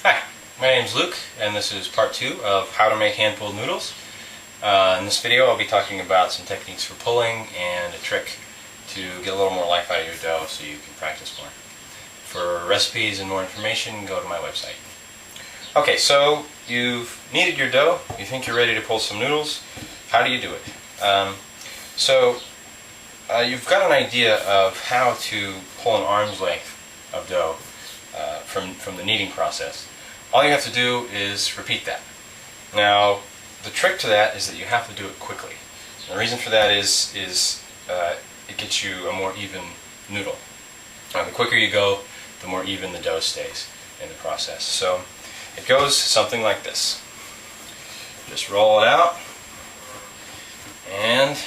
Hi, my name is Luke, and this is part 2 of how to make hand-pulled noodles. In this video I'll be talking about some techniques for pulling and a trick to get a little more life out of your dough so you can practice more. For recipes and more information, go to my website. Okay, so you've kneaded your dough, you think you're ready to pull some noodles. How do you do it? You've got an idea of how to pull an arm's length of dough from the kneading process. All you have to do is repeat that. Now, the trick to that is that you have to do it quickly. And the reason for that is it gets you a more even noodle. The quicker you go, the more even the dough stays in the process. So it goes something like this. Just roll it out and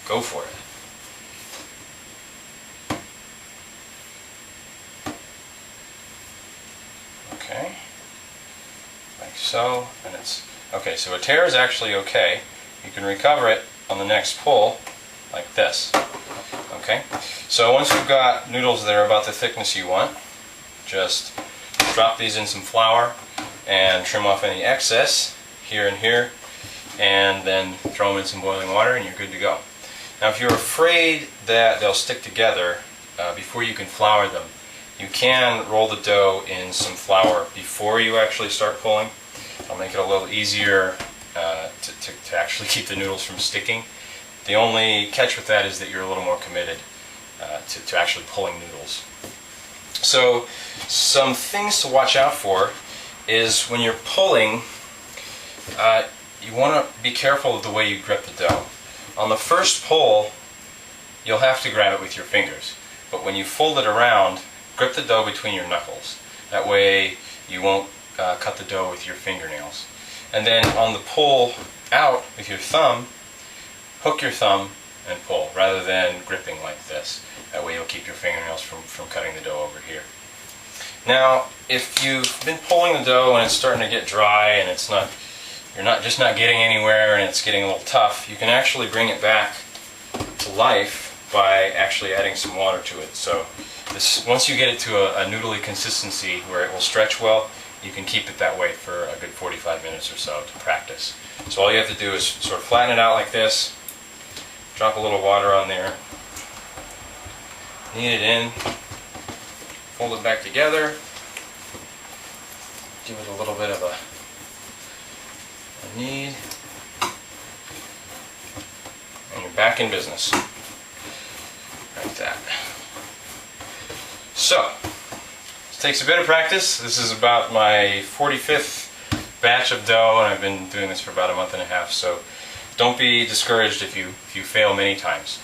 go for it. Okay, like so, and it's okay. So a tear is actually okay. You can recover it on the next pull, like this. Okay, so once you've got noodles that are about the thickness you want, just drop these in some flour and trim off any excess here and here, and then throw them in some boiling water, and you're good to go. Now, if you're afraid that they'll stick together before you can flour them, you can roll the dough in some flour before you actually start pulling. It'll make it a little easier to actually keep the noodles from sticking. The only catch with that is that you're a little more committed to actually pulling noodles. So some things to watch out for is when you're pulling, you want to be careful of the way you grip the dough. On the first pull, you'll have to grab it with your fingers, but when you fold it around, grip the dough between your knuckles. That way you won't cut the dough with your fingernails. And then on the pull out with your thumb, hook your thumb and pull, rather than gripping like this. That way you'll keep your fingernails from cutting the dough over here. Now, if you've been pulling the dough and it's starting to get dry and you're not getting anywhere and it's getting a little tough, you can actually bring it back to life by actually adding some water to it. So once you get it to a noodly consistency where it will stretch well, you can keep it that way for a good 45 minutes or so to practice. So all you have to do is sort of flatten it out like this, drop a little water on there, knead it in, fold it back together, give it a little bit of a knead, and you're back in business. Like that. So, it takes a bit of practice. This is about my 45th batch of dough, and I've been doing this for about a month and a half, so don't be discouraged if you fail many times.